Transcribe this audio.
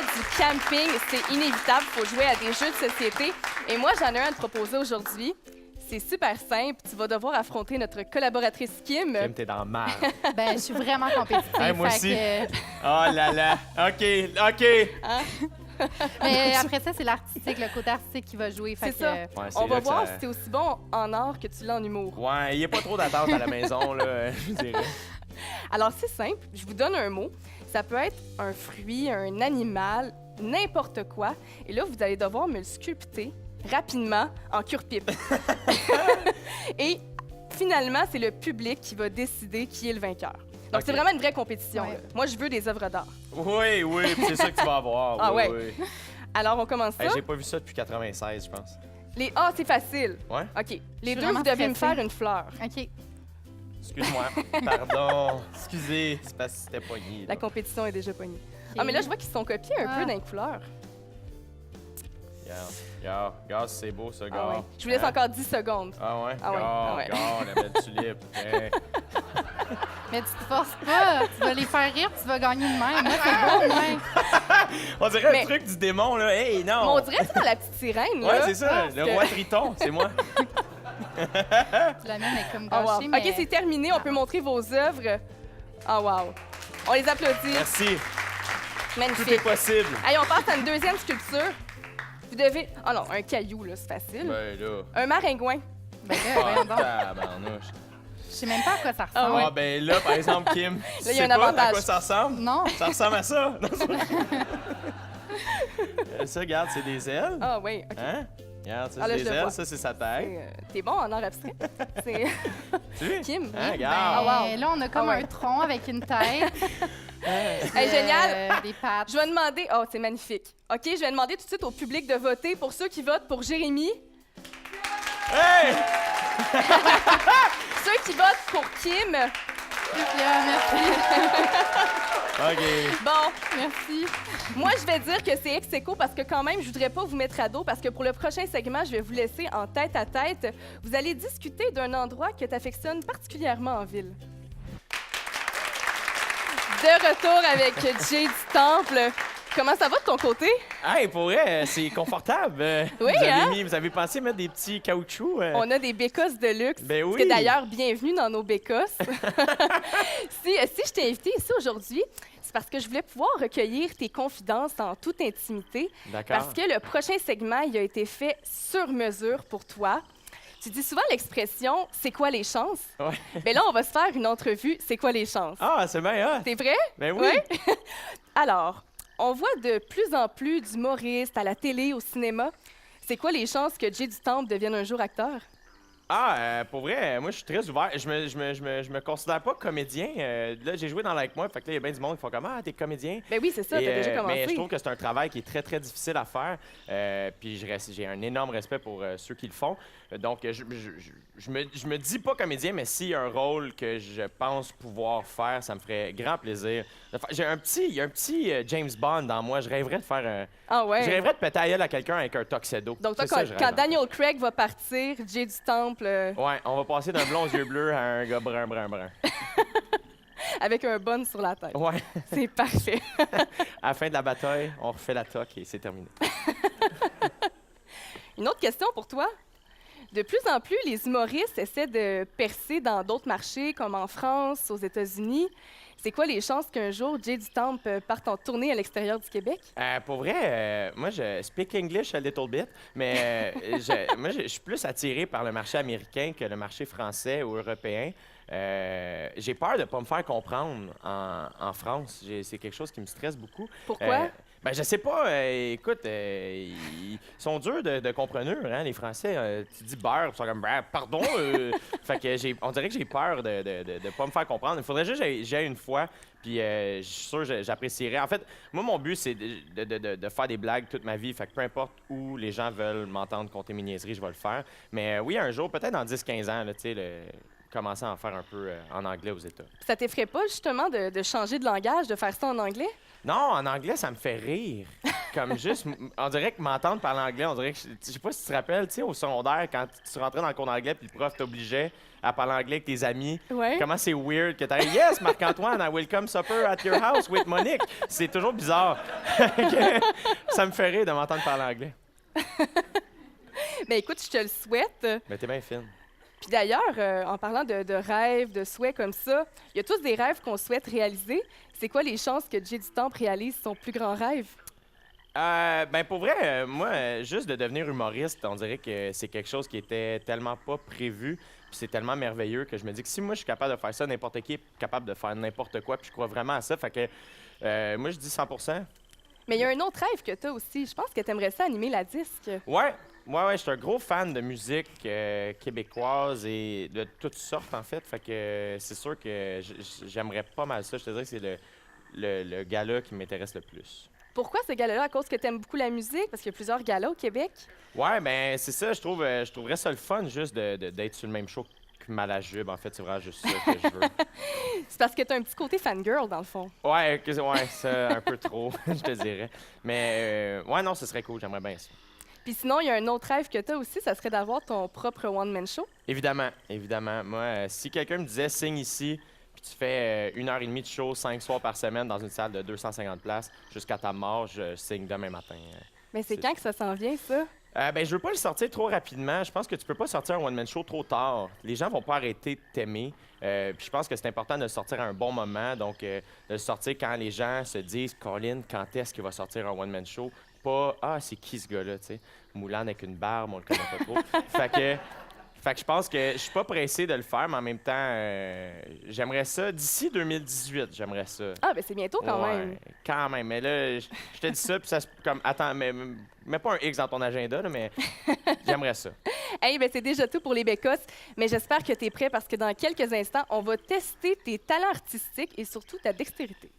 fait du camping, c'est inévitable, il faut jouer à des jeux de société. Et moi, j'en ai un à te proposer aujourd'hui. C'est super simple. Tu vas devoir affronter notre collaboratrice Kim. Kim, t'es dans le marre. Ben, je suis vraiment compétitive. Hey, moi fait aussi. que- Oh là là. OK. Mais après ça, c'est l'artistique, le côté artistique qui va jouer. Fait C'est que, ça. Ouais, c'est On va là que voir ça- si t'es aussi bon en art que tu l'es en humour. Ouais, il n'y a pas trop d'attente à la maison, là, je dirais. Alors, c'est simple. Je vous donne un mot. Ça peut être un fruit, un animal, n'importe quoi. Et là, vous allez devoir me le sculpter rapidement en cure-pipe. Et finalement, c'est le public qui va décider qui est le vainqueur. Donc, Ok. c'est vraiment une vraie compétition. Ouais. là. Moi, je veux des œuvres d'art. Oui, puis c'est ça que tu vas avoir. Ah oui, ouais. oui. Alors, on commence ça. Hey, j'ai pas vu ça depuis 96, je pense. Ah, c'est facile. Ouais? OK. Les suis deux, vraiment vous devez me stressée. faire une fleur. OK. Excuse-moi. Pardon. Excusez. C'est parce que c'était pogné. La là. compétition est déjà pognée. Ah, mais là, je vois qu'ils se sont copiés un Ah. peu dans les couleurs. Regarde, c'est beau, ça, gars. Ah ouais. Je vous laisse Hein? encore 10 secondes. Ah ouais? Ah ouais, ah ouais. Regarde, la belle tulipe. Hein. Mais tu te forces pas. Tu vas les faire rire, tu vas gagner de même. Moi, c'est beau, ouais. On dirait Mais- un truc du démon, là. Hey, non! Mais on dirait que c'est dans la petite sirène. Ouais, là. c'est ça. Parce Le que- roi Triton, c'est moi. La mienne est comme Ah, wow. gâchée, mais... OK, c'est terminé. On peut montrer vos œuvres. Ah, wow. On les applaudit. Merci. Tout est Magnifique. possible. Allez, on passe à une deuxième sculpture. Vous devez... Ah non, un caillou, là, c'est facile. Ben là. Un maringouin. Ben là, Ah, voyons donc. tabarnouche. Je sais même pas à quoi ça Ah ressemble. Ah, ben là, par exemple, Kim, tu il y a sais un pas à avantage. quoi ça ressemble? Non. Ça ressemble à ça. Non, ça, regarde, c'est des ailes. Ah, oui, OK. Hein? Regarde, ça, Ah, là, c'est je des le ailes, vois. ça, c'est sa taille. T'es bon en art abstrait. C'est Tu vois? Kim. Hein, Ben, regarde. Ah, wow. là, on a comme Ah ouais. un tronc avec une tête. Hey, génial. Des pattes. Je vais demander... Oh, c'est magnifique. OK, je vais demander tout de suite au public de voter pour ceux qui votent pour Jérémy, Hey! ceux qui votent pour Kim. Merci. OK. Bon, Merci. moi, je vais dire que c'est ex aequo parce que quand même, je voudrais pas vous mettre à dos parce que pour le prochain segment, je vais vous laisser en tête à tête. Vous allez discuter d'un endroit que tu affectionnes particulièrement en ville. De retour avec Jay du Temple. Comment ça va de ton côté? Hey, pour vrai, c'est confortable. Oui, vous avez hein? vous avez pensé mettre des petits caoutchoucs? On a des bécosses de luxe. Ben oui. Parce que d'ailleurs, bienvenue dans nos bécosses. si je t'ai invité ici aujourd'hui, c'est parce que je voulais pouvoir recueillir tes confidences en toute intimité. D'accord. Parce que le prochain segment, il a été fait sur mesure pour toi. Tu dis souvent l'expression « c'est quoi les chances? Ouais. » Mais là, on va se faire une entrevue « c'est quoi les chances? Ah, c'est bien, T'es prêt? Ben oui. Ouais? Alors, on voit de plus en plus d'humoristes à la télé, au cinéma. C'est quoi les chances que Jay du Temple devienne un jour acteur? Ah, pour vrai, moi, je suis très ouvert. Je me considère pas comédien. Là, j'ai joué dans Like Moi, fait que là, il y a bien du monde qui font comme « Ah, t'es comédien? » Ben oui, c'est ça, t'as déjà commencé. Mais je trouve que c'est un travail qui est très, très difficile à faire. Puis j'ai un énorme respect pour ceux qui le font. Donc, je me dis pas comédien, mais s'il y a un rôle que je pense pouvoir faire, ça me ferait grand plaisir. Il y a un petit James Bond dans moi. Je rêverais de faire un... Ah ouais? Je rêverais de péter la gueule à quelqu'un avec un tuxedo. Donc, toi, C'est ça, je rêve, quand en fait. Daniel Craig va partir, Jay du Temple, Ouais, on va passer d'un blond aux yeux bleus à un gars brun. avec un bun sur la tête. Ouais. C'est parfait. À la fin de la bataille, on refait la toque et c'est terminé. Une autre question pour toi. De plus en plus, les humoristes essaient de percer dans d'autres marchés, comme en France, aux États-Unis. C'est quoi les chances qu'un jour, Jay du Temple parte en tournée à l'extérieur du Québec? Pour vrai, moi, je speak English a little bit, mais je suis plus attiré par le marché américain que le marché français ou européen. J'ai peur de ne pas me faire comprendre en France. C'est quelque chose qui me stresse beaucoup. Pourquoi? Ben, je sais pas. Écoute, ils sont durs de compreneur, hein, les Français. Tu dis beurre, ils sont comme bah, pardon. Fait que on dirait que j'ai peur de pas me faire comprendre. Il faudrait juste que j'aille une fois. Puis je suis sûr que j'apprécierais. En fait, moi, mon but, c'est de faire des blagues toute ma vie. Fait que peu importe où les gens veulent m'entendre compter mes niaiseries, je vais le faire. Mais oui, un jour, peut-être dans 10-15 ans, là, tu sais, commencé à en faire un peu en anglais aux États. Puis ça t'effraie pas, justement, de changer de langage, de faire ça en anglais? Non, en anglais, ça me fait rire. Comme juste, on dirait que m'entendre parler anglais, on dirait que, je sais pas si tu te rappelles, tu sais, au secondaire, quand tu rentrais dans le cours d'anglais puis le prof t'obligeait à parler anglais avec tes amis, Ouais. comment c'est weird que t'arrives « Yes, Marc-Antoine, I will come supper at your house with Monique ». C'est toujours bizarre. Ça me fait rire de m'entendre parler anglais. Ben écoute, je te le souhaite. Mais t'es bien fine. Puis d'ailleurs, en parlant de rêves, de souhaits comme ça, il y a tous des rêves qu'on souhaite réaliser. C'est quoi les chances que Jay du Temple réalise son plus grand rêve? Ben pour vrai, moi, juste de devenir humoriste, on dirait que c'est quelque chose qui était tellement pas prévu, puis c'est tellement merveilleux que je me dis que si moi je suis capable de faire ça, n'importe qui est capable de faire n'importe quoi, puis je crois vraiment à ça, fait que moi je dis 100%. Mais il y a un autre rêve que tu as aussi. Je pense que tu aimerais ça animer la disque. Ouais, je suis un gros fan de musique québécoise et de toutes sortes en fait, fait que c'est sûr que j'aimerais pas mal ça. Je te dirais que c'est le gala qui m'intéresse le plus. Pourquoi ce gala-là? À cause que tu aimes beaucoup la musique? Parce qu'il y a plusieurs galas au Québec. Ouais, ben c'est ça, je trouverais ça le fun juste d'être sur le même show que Malajube. En fait, c'est vraiment juste ça que je veux. C'est parce que tu as un petit côté fangirl, dans le fond. Ouais, ça, un peu trop, je te dirais. Mais ouais, non, ce serait cool, j'aimerais bien ça. Puis sinon, il y a un autre rêve que tu as aussi, ça serait d'avoir ton propre one-man show. Évidemment, évidemment. Moi, si quelqu'un me disait « signe ici », puis tu fais 1h30 de show 5 soirs par semaine dans une salle de 250 places jusqu'à ta mort, je signe demain matin. Mais c'est C'est- quand que ça s'en vient, ça? Ben, je veux pas le sortir trop rapidement. Je pense que tu peux pas sortir un one-man show trop tard. Les gens vont pas arrêter de t'aimer. Puis je pense que c'est important de le sortir à un bon moment. Donc, de le sortir quand les gens se disent « Colin, quand est-ce qu'il va sortir un one-man show? » Pas « Ah, c'est qui ce gars-là? » tu sais. Moulant avec une barbe, on le connaît pas trop. Fait que je pense que je suis pas pressé de le faire, mais en même temps, j'aimerais ça. D'ici 2018, j'aimerais ça. Ah, ben c'est bientôt quand même. Ouais, quand même. Mais là, je te dis ça, puis ça se... comme, attends, mets pas un X dans ton agenda, là, mais j'aimerais ça. Hey, ben c'est déjà tout pour les bécosses, mais j'espère que tu es prêt parce que dans quelques instants, on va tester tes talents artistiques et surtout ta dextérité.